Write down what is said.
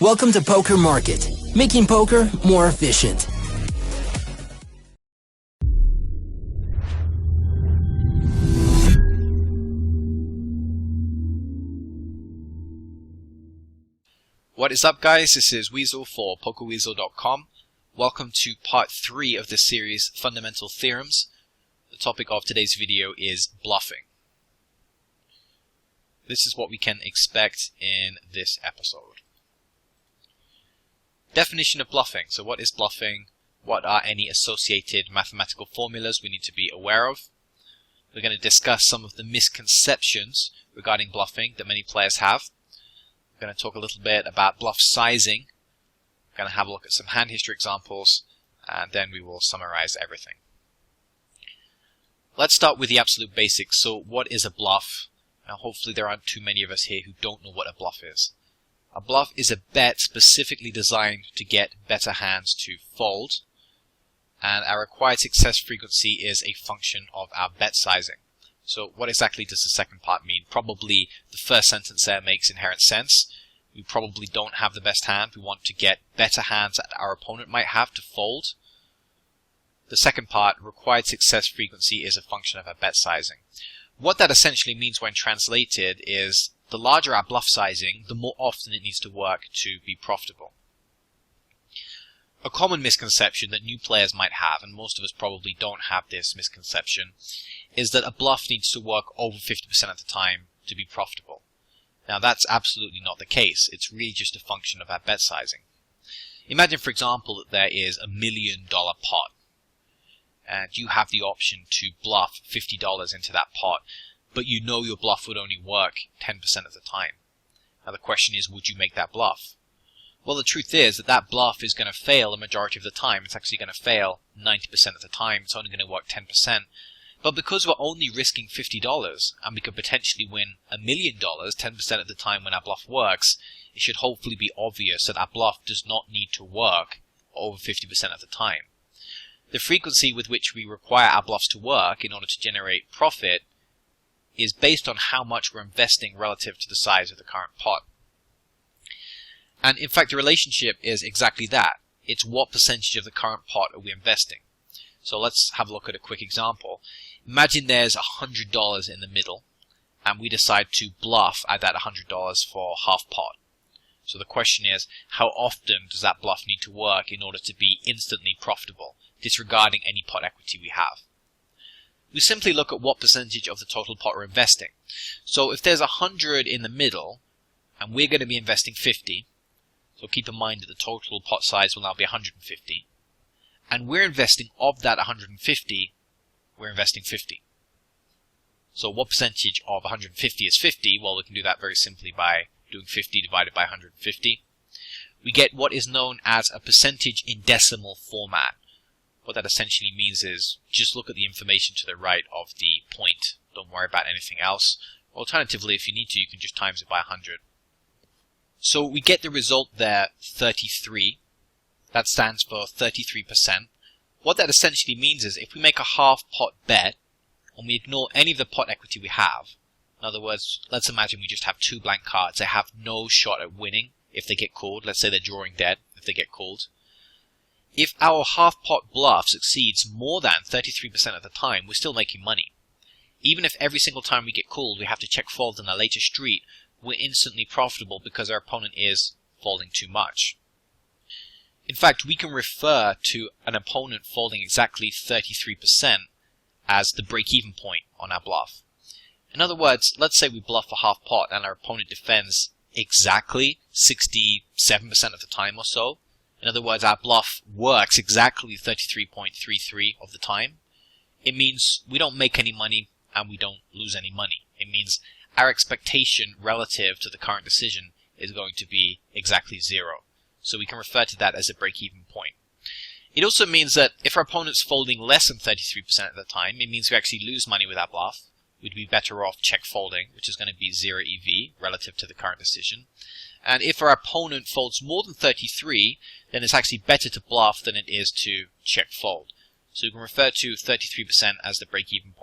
Welcome to Poker Market, making poker more efficient. What is up, guys? This is Weasel for PokerWeasel.com. Welcome to part 3 of this series, Fundamental Theorems. The topic of today's video is bluffing. This is what we can expect in this episode. Definition of bluffing. So what is bluffing? What are any associated mathematical formulas we need to be aware of? We're going to discuss some of the misconceptions regarding bluffing that many players have. We're going to talk a little bit about bluff sizing. We're going to have a look at some hand history examples, and then we will summarize everything. Let's start with the absolute basics. So what is a bluff? Now, hopefully there aren't too many of us here who don't know what a bluff is. A bluff is a bet specifically designed to get better hands to fold, and our required success frequency is a function of our bet sizing. So what exactly does the second part mean? Probably the first sentence there makes inherent sense. We probably don't have the best hand. We want to get better hands that our opponent might have to fold. The second part, required success frequency, is a function of our bet sizing. What that essentially means when translated is the larger our bluff sizing, the more often it needs to work to be profitable. A common misconception that new players might have, and most of us probably don't have this misconception, is that a bluff needs to work over 50% of the time to be profitable. Now that's absolutely not the case. It's really just a function of our bet sizing. Imagine, for example, that there is $1 million pot, and you have the option to bluff $50 into that pot, but you know your bluff would only work 10% of the time. Now the question is, would you make that bluff? Well, the truth is that that bluff is going to fail a majority of the time. It's actually going to fail 90% of the time. It's only going to work 10%. But because we're only risking $50, and we could potentially win $1 million 10% of the time when our bluff works, it should hopefully be obvious that our bluff does not need to work over 50% of the time. The frequency with which we require our bluffs to work in order to generate profit is based on how much we're investing relative to the size of the current pot. And in fact, the relationship is exactly that. It's what percentage of the current pot are we investing. So let's have a look at a quick example. Imagine there's $100 in the middle, and we decide to bluff at that $100 for half pot. So the question is, how often does that bluff need to work in order to be instantly profitable, disregarding any pot equity we have? We simply look at what percentage of the total pot we're investing. So if there's 100 in the middle, and we're going to be investing 50, so keep in mind that the total pot size will now be 150, and we're investing of that 150, we're investing 50. So what percentage of 150 is 50? Well, we can do that very simply by doing 50 divided by 150. We get what is known as a percentage in decimal format. What that essentially means is just look at the information to the right of the point. Don't worry about anything else. Alternatively, if you need to, you can just times it by 100. So we get the result there, 33. That stands for 33%. What that essentially means is if we make a half pot bet and we ignore any of the pot equity we have, in other words, let's imagine we just have 2 blank cards. They have no shot at winning if they get called. Let's say they're drawing dead if they get called. If our half pot bluff succeeds more than 33% of the time, we're still making money. Even if every single time we get called we have to check fold on a later street, we're instantly profitable because our opponent is folding too much. In fact, we can refer to an opponent folding exactly 33% as the break-even point on our bluff. In other words, let's say we bluff a half pot and our opponent defends exactly 67% of the time or so. In other words, our bluff works exactly 33.33 of the time. It means we don't make any money and we don't lose any money. It means our expectation relative to the current decision is going to be exactly 0. So we can refer to that as a break-even point. It also means that if our opponent's folding less than 33% of the time, it means we actually lose money with our bluff. We'd be better off check folding, which is going to be 0 EV relative to the current decision. And if our opponent folds more than 33, then it's actually better to bluff than it is to check fold. So we can refer to 33% as the break-even point.